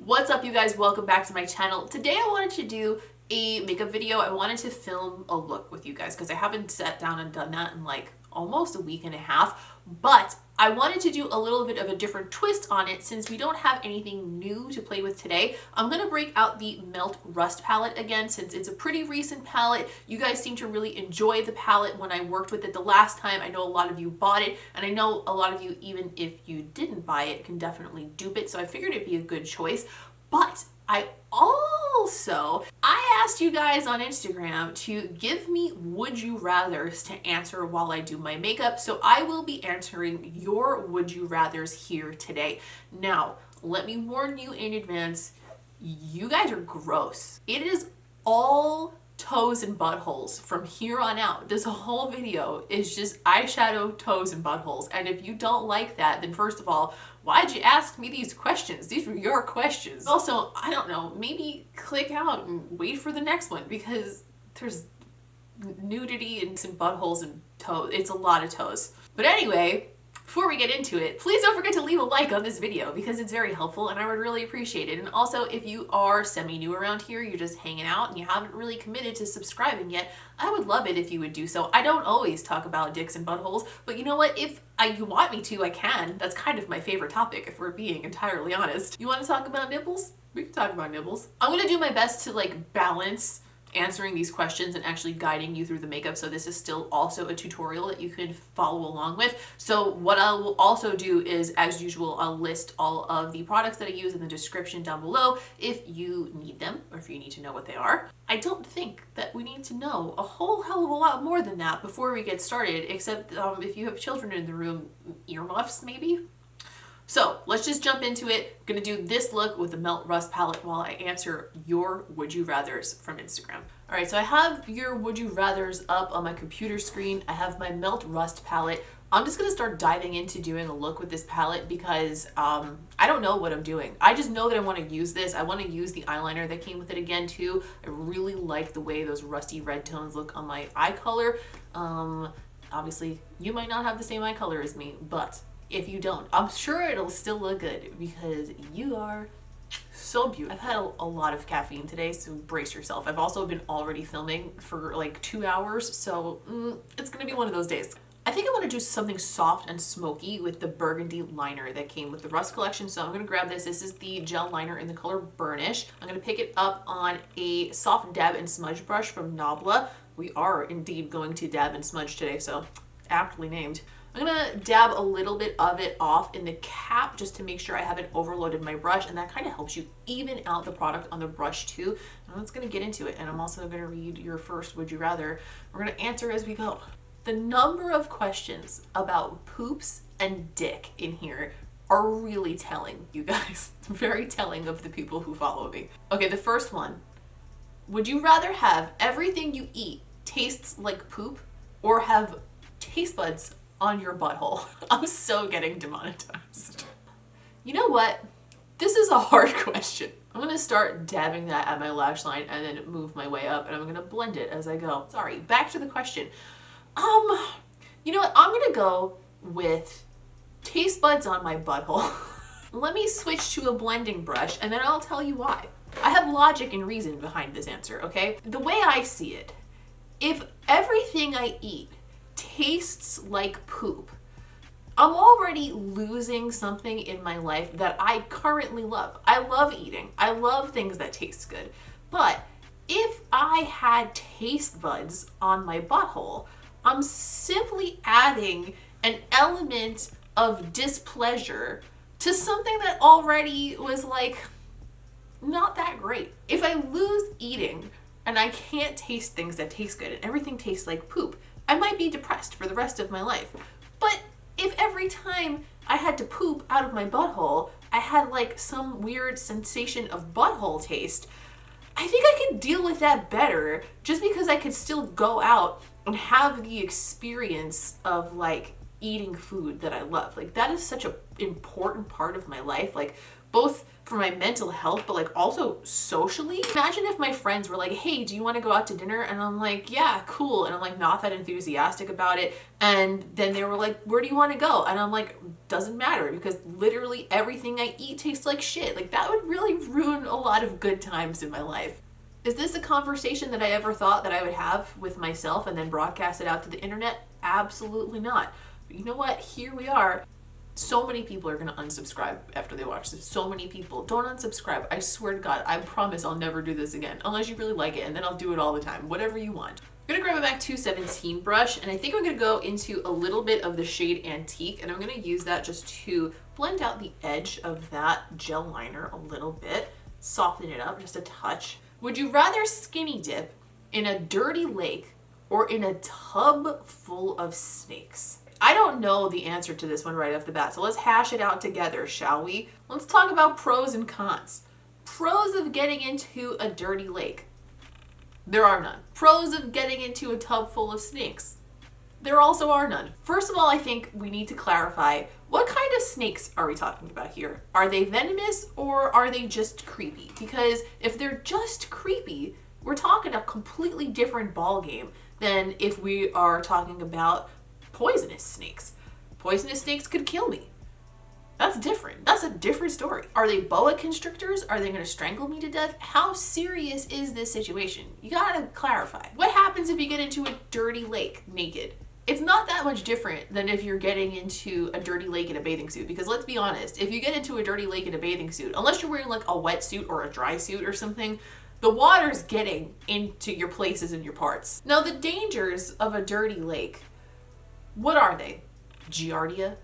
What's up, you guys? Welcome back to my channel. Today I wanted to do a makeup video. I wanted to film a look with you guys because I haven't sat down and done that in like almost a week and a half, but I wanted to do a little bit of a different twist on it since we don't have anything new to play with today. I'm gonna break out the Melt Rust palette again since it's a pretty recent palette. You guys seem to really enjoy the palette when I worked with it the last time. I know a lot of you bought it, and I know a lot of you, even if you didn't buy it, can definitely dupe it, so I figured it'd be a good choice. But I asked you guys on Instagram to give me would you rathers to answer while I do my makeup. So I will be answering your would you rathers here today. Now, let me warn you in advance, you guys are gross. It is all toes and buttholes from here on out. This whole video is just eyeshadow, toes, and buttholes. And if you don't like that, then first of all, why'd you ask me these questions? These were your questions. Also, I don't know, maybe click out and wait for the next one because there's nudity and some buttholes and toes. It's a lot of toes. But anyway, before we get into it, please don't forget to leave a like on this video because it's very helpful and I would really appreciate it. And also, if you are semi-new around here, you're just hanging out and you haven't really committed to subscribing yet, I would love it if you would do so. I don't always talk about dicks and buttholes, but you know what? If you want me to, I can. That's kind of my favorite topic, if we're being entirely honest. You want to talk about nipples? We can talk about nipples. I'm gonna do my best to like balance answering these questions and actually guiding you through the makeup, so this is still also a tutorial that you could follow along with. So what I will also do is, as usual, I'll list all of the products that I use in the description down below if you need them or if you need to know what they are. I don't think that we need to know a whole hell of a lot more than that before we get started, except if you have children in the room, earmuffs maybe? So let's just jump into it. I'm gonna do this look with the Melt Rust palette while I answer your would you rathers from Instagram. All right, so I have your would you rathers up on my computer screen. I have my Melt Rust palette. I'm just gonna start diving into doing a look with this palette because I don't know what I'm doing. I just know that I wanna use this. I wanna use the eyeliner that came with it again too. I really like the way those rusty red tones look on my eye color. Obviously, you might not have the same eye color as me, but if you don't, I'm sure it'll still look good because you are so beautiful. I've had a lot of caffeine today, so brace yourself. I've also been already filming for like 2 hours, so it's gonna be one of those days. I think I want to do something soft and smoky with the burgundy liner that came with the Rust collection, so I'm gonna grab this. This is the gel liner in the color Burnish. I'm gonna pick it up on a soft dab and smudge brush from NABLA. We are indeed going to dab and smudge today, so aptly named. I'm gonna dab a little bit of it off in the cap just to make sure I haven't overloaded my brush, and that kind of helps you even out the product on the brush too. And I'm just gonna get into it, and I'm also gonna read your first would you rather. We're gonna answer as we go. The number of questions about poops and dick in here are really telling, you guys. Very telling of the people who follow me. Okay, the first one. Would you rather have everything you eat tastes like poop or have taste buds on your butthole? I'm so getting demonetized. You know what? This is a hard question. I'm gonna start dabbing that at my lash line and then move my way up, and I'm gonna blend it as I go. Sorry, back to the question. You know what? I'm gonna go with taste buds on my butthole. Let me switch to a blending brush and then I'll tell you why. I have logic and reason behind this answer, okay? The way I see it, if everything I eat tastes like poop, I'm already losing something in my life that I currently love. I love eating. I love things that taste good. But if I had taste buds on my butthole, I'm simply adding an element of displeasure to something that already was like not that great. If I lose eating and I can't taste things that taste good and everything tastes like poop, I might be depressed for the rest of my life. But if every time I had to poop out of my butthole, I had like some weird sensation of butthole taste, I think I could deal with that better just because I could still go out and have the experience of like eating food that I love. Like that is such an important part of my life. Like both for my mental health, but like also socially. Imagine if my friends were like, hey, do you want to go out to dinner? And I'm like, yeah, cool. And I'm like not that enthusiastic about it. And then they were like, where do you want to go? And I'm like, doesn't matter, because literally everything I eat tastes like shit. Like that would really ruin a lot of good times in my life. Is this a conversation that I ever thought that I would have with myself and then broadcast it out to the internet? Absolutely not. But you know what? Here we are. So many people are going to unsubscribe after they watch this. So many people. Don't unsubscribe. I swear to God, I promise I'll never do this again. Unless you really like it, and then I'll do it all the time. Whatever you want. I'm going to grab a MAC 217 brush, and I think I'm going to go into a little bit of the shade Antique, and I'm going to use that just to blend out the edge of that gel liner a little bit. Soften it up just a touch. Would you rather skinny dip in a dirty lake or in a tub full of snakes? I don't know the answer to this one right off the bat, so let's hash it out together, shall we? Let's talk about pros and cons. Pros of getting into a dirty lake. There are none. Pros of getting into a tub full of snakes. There also are none. First of all, I think we need to clarify, what kind of snakes are we talking about here? Are they venomous or are they just creepy? Because if they're just creepy, we're talking a completely different ballgame than if we are talking about poisonous snakes. Poisonous snakes could kill me. That's different. That's a different story. Are they boa constrictors? Are they going to strangle me to death? How serious is this situation? You gotta clarify. What happens if you get into a dirty lake naked? It's not that much different than if you're getting into a dirty lake in a bathing suit, because let's be honest, if you get into a dirty lake in a bathing suit, unless you're wearing like a wetsuit or a dry suit or something, the water's getting into your places and your parts. Now, the dangers of a dirty lake, what are they? Giardia?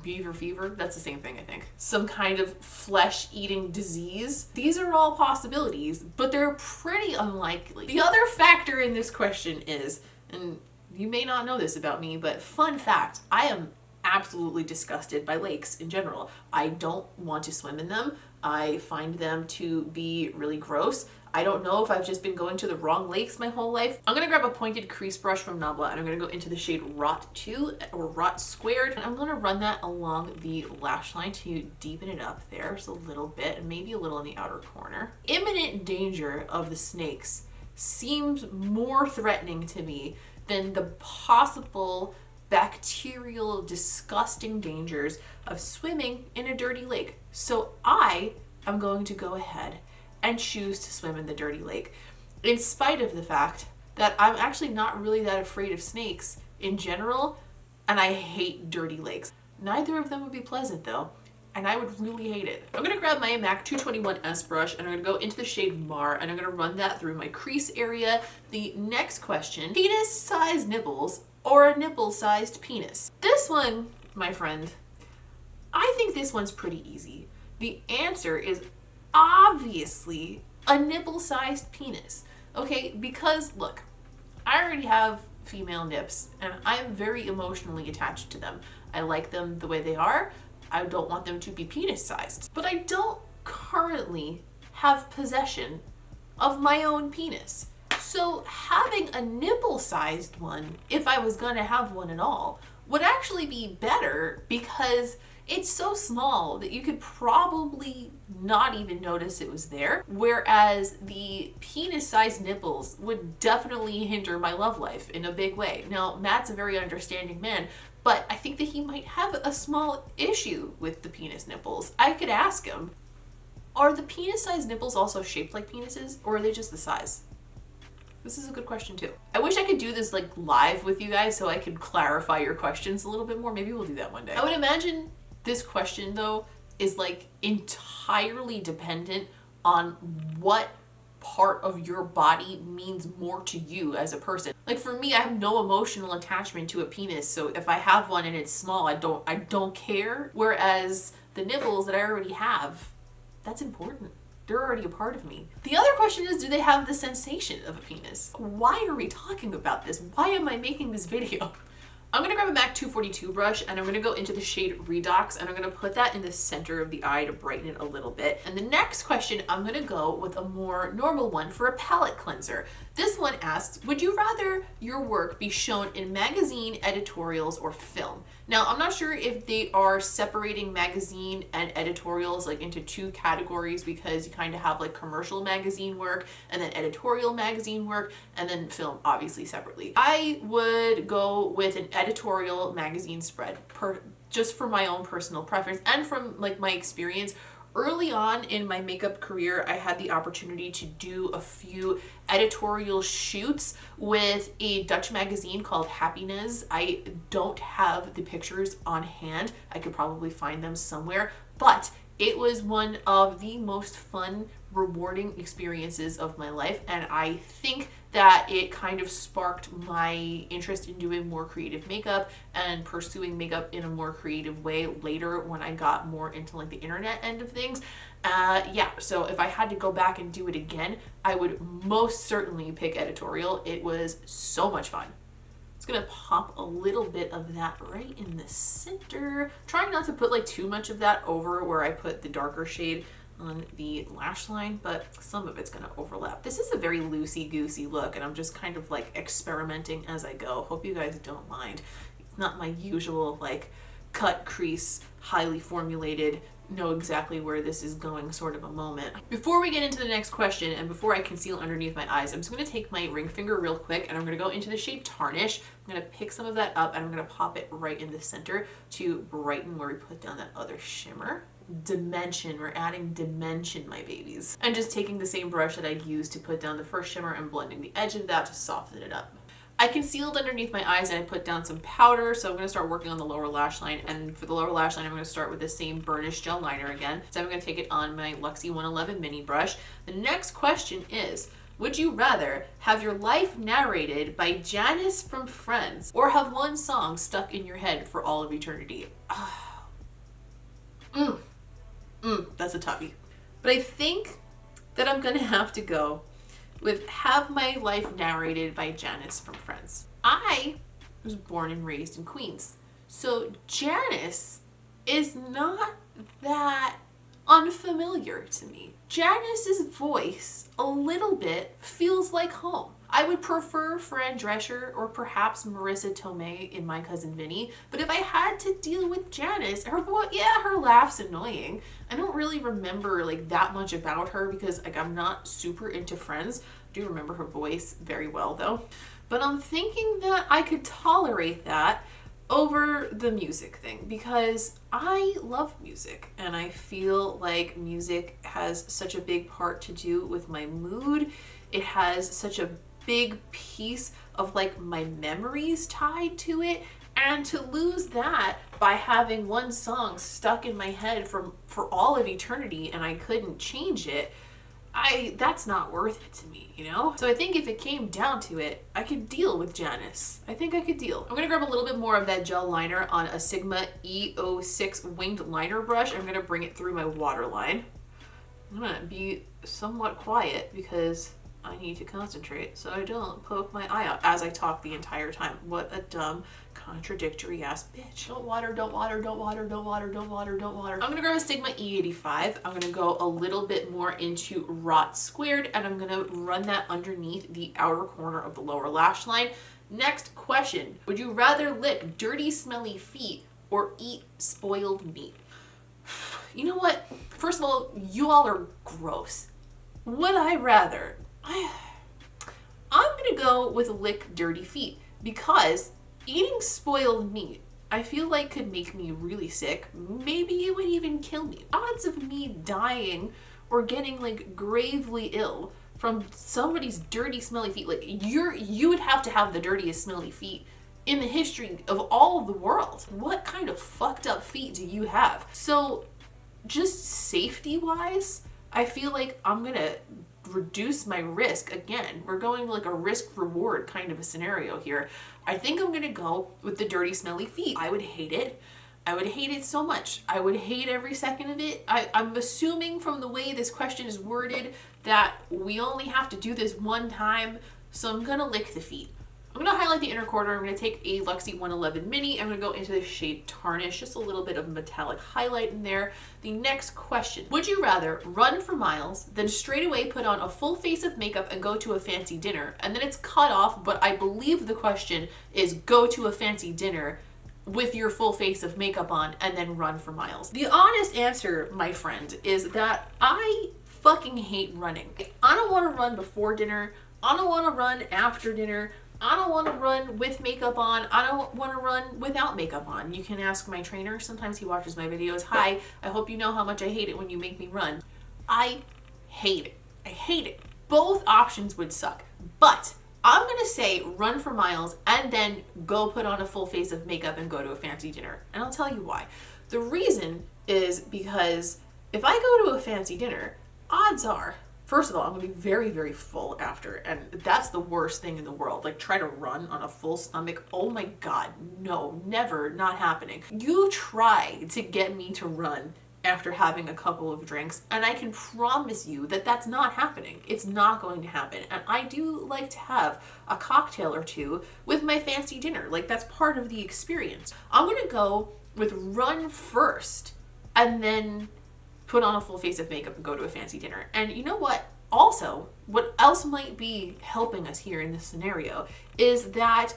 Beaver fever? That's the same thing, I think. Some kind of flesh-eating disease? These are all possibilities, but they're pretty unlikely. The other factor in this question is, and you may not know this about me, but fun fact, I am absolutely disgusted by lakes in general. I don't want to swim in them. I find them to be really gross. I don't know if I've just been going to the wrong lakes my whole life. I'm gonna grab a pointed crease brush from NABLA, and I'm gonna go into the shade Rot 2 or Rot Squared, and I'm gonna run that along the lash line to deepen it up there just a little bit, and maybe a little in the outer corner. Imminent danger of the snakes seems more threatening to me than the possible bacterial, disgusting dangers of swimming in a dirty lake. So I am going to go ahead and choose to swim in the dirty lake, in spite of the fact that I'm actually not really that afraid of snakes in general, and I hate dirty lakes. Neither of them would be pleasant though, and I would really hate it. I'm gonna grab my MAC 221S brush, and I'm gonna go into the shade Mar, and I'm gonna run that through my crease area. The next question, penis-sized nipples or a nipple-sized penis? This one, my friend, I think this one's pretty easy. The answer is obviously a nipple-sized penis, okay? Because look, I already have female nips and I'm very emotionally attached to them. I like them the way they are. I don't want them to be penis-sized, but I don't currently have possession of my own penis. So having a nipple-sized one, if I was gonna have one at all, would actually be better, because it's so small that you could probably not even notice it was there, whereas the penis-sized nipples would definitely hinder my love life in a big way. Now, Matt's a very understanding man, but I think that he might have a small issue with the penis nipples. I could ask him, are the penis-sized nipples also shaped like penises, or are they just the size? This is a good question too. I wish I could do this like live with you guys so I could clarify your questions a little bit more. Maybe we'll do that one day. I would imagine this question though is like entirely dependent on what part of your body means more to you as a person. Like for me, I have no emotional attachment to a penis, so if I have one and it's small, I don't care. Whereas the nipples that I already have, that's important. They're already a part of me. The other question is, do they have the sensation of a penis? Why are we talking about this? Why am I making this video? I'm gonna grab a MAC 242 brush, and I'm gonna go into the shade Redox, and I'm gonna put that in the center of the eye to brighten it a little bit. And the next question, I'm gonna go with a more normal one for a palette cleanser. This one asks, would you rather your work be shown in magazine, editorials, or film? Now, I'm not sure if they are separating magazine and editorials like into two categories, because you kind of have like commercial magazine work and then editorial magazine work and then film obviously separately. I would go with an editorial magazine spread just for my own personal preference and from like my experience. Early on in my makeup career, I had the opportunity to do a few editorial shoots with a Dutch magazine called Happiness. I don't have the pictures on hand. I could probably find them somewhere, but it was one of the most fun, rewarding experiences of my life, and I think that it kind of sparked my interest in doing more creative makeup and pursuing makeup in a more creative way later when I got more into like the internet end of things. Yeah, so if I had to go back and do it again, I would most certainly pick editorial. It was so much fun. It's gonna pop a little bit of that right in the center. Trying not to put like too much of that over where I put the darker shade on the lash line, but some of it's gonna overlap. This is a very loosey-goosey look, and I'm just kind of like experimenting as I go. Hope you guys don't mind. It's not my usual like cut, crease, highly formulated, know exactly where this is going sort of a moment. Before we get into the next question and before I conceal underneath my eyes, I'm just gonna take my ring finger real quick and I'm gonna go into the shade Tarnish. I'm gonna pick some of that up and I'm gonna pop it right in the center to brighten where we put down that other shimmer. Dimension, we're adding dimension, my babies. And just taking the same brush that I used to put down the first shimmer and blending the edge of that to soften it up. I concealed underneath my eyes and I put down some powder, so I'm going to start working on the lower lash line. And for the lower lash line, I'm going to start with the same burnish gel liner again. So I'm going to take it on my LUXE 111 mini brush. The next question is, would you rather have your life narrated by Janice from Friends or have one song stuck in your head for all of eternity? That's a toughie. But I think that I'm going to have to go with have my life narrated by Janice from Friends. I was born and raised in Queens, so Janice is not that unfamiliar to me. Janice's voice a little bit feels like home. I would prefer Fran Drescher or perhaps Marissa Tomei in My Cousin Vinny, but if I had to deal with Janice, her voice, yeah, her laugh's annoying. I don't really remember like that much about her because like I'm not super into Friends. I do remember her voice very well though. But I'm thinking that I could tolerate that over the music thing because I love music and I feel like music has such a big part to do with my mood. It has such a big piece of like my memories tied to it, and to lose that by having one song stuck in my head for all of eternity and I couldn't change it, that's not worth it to me, you know? So I think if it came down to it, I could deal with Janice. I think I could deal. I'm gonna grab a little bit more of that gel liner on a Sigma E06 winged liner brush. I'm gonna bring it through my waterline. I'm gonna be somewhat quiet because I need to concentrate so I don't poke my eye out as I talk the entire time. What a dumb, contradictory ass bitch. Don't water, don't water, don't water, don't water, don't water, don't water. I'm gonna grab a Sigma E85. I'm gonna go a little bit more into Rot Squared and I'm gonna run that underneath the outer corner of the lower lash line. Next question. Would you rather lick dirty, smelly feet or eat spoiled meat? You know what? First of all, you all are gross. Would I rather? I'm gonna go with lick dirty feet because eating spoiled meat I feel like could make me really sick. Maybe it would even kill me. Odds of me dying or getting like gravely ill from somebody's dirty smelly feet, like you would have to have the dirtiest smelly feet in the history of all of the world. What kind of fucked up feet do you have? So just safety wise, I feel like I'm gonna reduce my risk. Again, we're going like a risk reward kind of a scenario here. I think I'm gonna go with the dirty smelly feet. I would hate it. I would hate it so much. I would hate every second of it. I'm assuming from the way this question is worded that we only have to do this one time, so I'm gonna lick the feet. I'm going to highlight the inner corner. I'm going to take a LUXE 111 mini. I'm going to go into the shade Tarnish, just a little bit of metallic highlight in there. The next question, would you rather run for miles, then straight away put on a full face of makeup and go to a fancy dinner? And then it's cut off, but I believe the question is go to a fancy dinner with your full face of makeup on and then run for miles. The honest answer, my friend, is that I fucking hate running. I don't want to run before dinner. I don't want to run after dinner. I don't want to run with makeup on. I don't want to run without makeup on. You can ask my trainer. Sometimes he watches my videos. Hi, I hope you know how much I hate it when you make me run. I hate it. I hate it. Both options would suck. But I'm going to say run for miles and then go put on a full face of makeup and go to a fancy dinner. And I'll tell you why. The reason is because if I go to a fancy dinner, odds are, first of all, I'm gonna be very, very full after, and that's the worst thing in the world. Like, try to run on a full stomach. Oh my God, no, never, not happening. You try to get me to run after having a couple of drinks, and I can promise you that that's not happening. It's not going to happen. And I do like to have a cocktail or two with my fancy dinner. Like, that's part of the experience. I'm gonna go with run first, and then put on a full face of makeup and go to a fancy dinner. And you know what? Also, what else might be helping us here in this scenario is that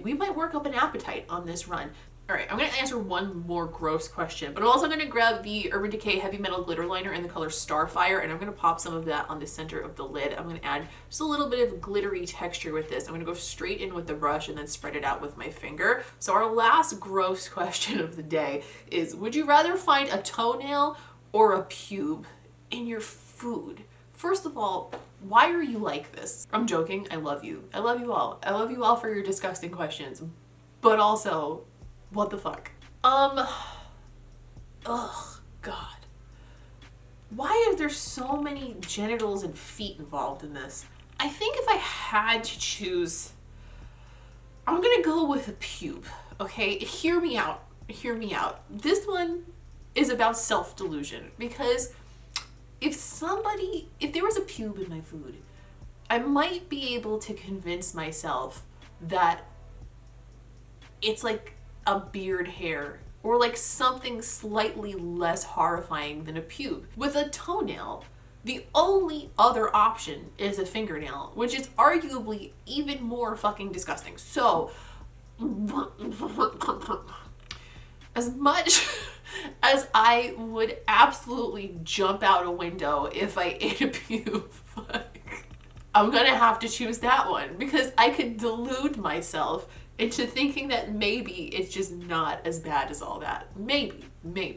we might work up an appetite on this run. All right, I'm gonna answer one more gross question, but I'm also gonna grab the Urban Decay Heavy Metal Glitter Liner in the color Starfire, and I'm gonna pop some of that on the center of the lid. I'm gonna add just a little bit of glittery texture with this. I'm gonna go straight in with the brush and then spread it out with my finger. So our last gross question of the day is, would you rather find a toenail or a pube in your food? First of all, why are you like this? I'm joking, I love you. I love you all. I love you all for your disgusting questions. But also, what the fuck? Ugh, God. Why are there so many genitals and feet involved in this? I think if I had to choose, I'm gonna go with a pube, okay? Hear me out, hear me out. This one is about self-delusion, because if there was a pube in my food, I might be able to convince myself that it's like a beard hair or like something slightly less horrifying than a pube. With a toenail, the only other option is a fingernail, which is arguably even more fucking disgusting. So, as much as I would absolutely jump out a window if I ate a pube, I'm gonna have to choose that one, because I could delude myself into thinking that maybe it's just not as bad as all that. Maybe. I'm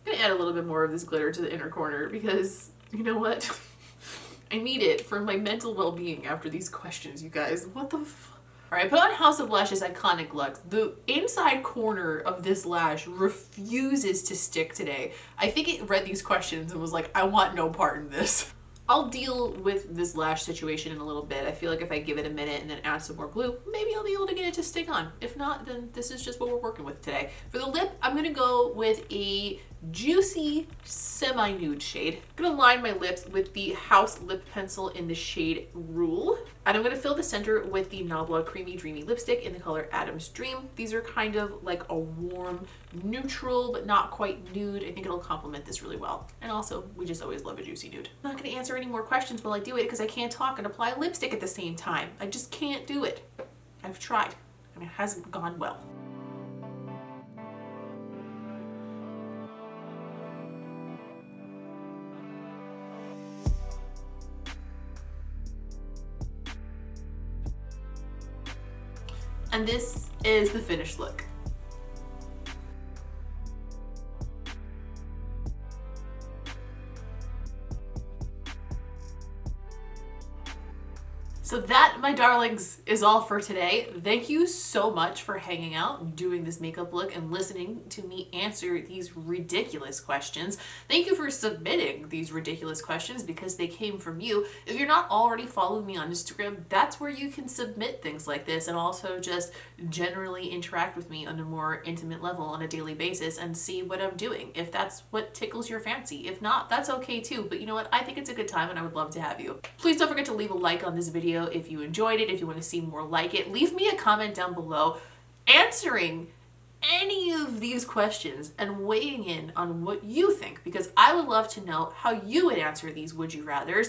gonna add a little bit more of this glitter to the inner corner because, you know what? I need it for my mental well-being after these questions, you guys. What the f... All right, put on House of Lash's iconic Lux. The inside corner of this lash refuses to stick today. I think it read these questions and was like, I want no part in this. I'll deal with this lash situation in a little bit. I feel like if I give it a minute and then add some more glue, maybe I'll be able to get it to stick on. If not, then this is just what we're working with today. For the lip, I'm gonna go with a juicy semi-nude shade. I'm gonna line my lips with the House Lip Pencil in the shade Rule. And I'm gonna fill the center with the NABLA Creamy Dreamy Lipstick in the color Adam's Dream. These are kind of like a warm neutral, but not quite nude. I think it'll complement this really well. And also, we just always love a juicy nude. I'm not gonna answer any more questions while I do it because I can't talk and apply lipstick at the same time. I just can't do it. I've tried, and it hasn't gone well. And this is the finished look. So that, my darlings, is all for today. Thank you so much for hanging out, doing this makeup look, and listening to me answer these ridiculous questions. Thank you for submitting these ridiculous questions because they came from you. If you're not already following me on Instagram, that's where you can submit things like this and also just generally interact with me on a more intimate level on a daily basis and see what I'm doing, if that's what tickles your fancy. If not, that's okay too. But you know what? I think it's a good time and I would love to have you. Please don't forget to leave a like on this video video if you enjoyed it, if you want to see more like it. Leave me a comment down below answering any of these questions and weighing in on what you think, because I would love to know how you would answer these would you rathers.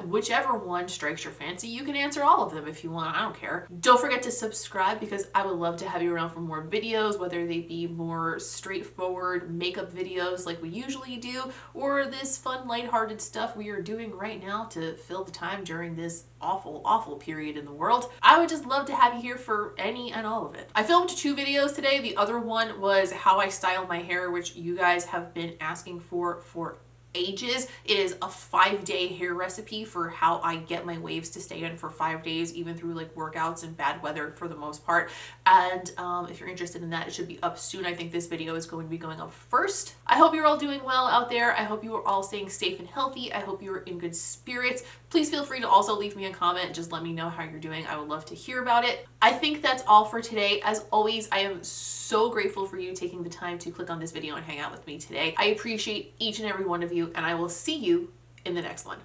Whichever one strikes your fancy, you can answer all of them if you want, I don't care. Don't forget to subscribe, because I would love to have you around for more videos, whether they be more straightforward makeup videos like we usually do, or this fun lighthearted stuff we are doing right now to fill the time during this awful period in the world. I would just love to have you here for any and all of it. I filmed 2 videos today. The other one was how I style my hair, which you guys have been asking for ages. It is a 5-day hair recipe for how I get my waves to stay in for 5 days, even through like workouts and bad weather for the most part. And if you're interested in that, it should be up soon. I think this video is going to be going up first. I hope you're all doing well out there. I hope you are all staying safe and healthy. I hope you are in good spirits. Please feel free to also leave me a comment. Just let me know how you're doing. I would love to hear about it. I think that's all for today. As always, I am so grateful for you taking the time to click on this video and hang out with me today. I appreciate each and every one of you, and I will see you in the next one.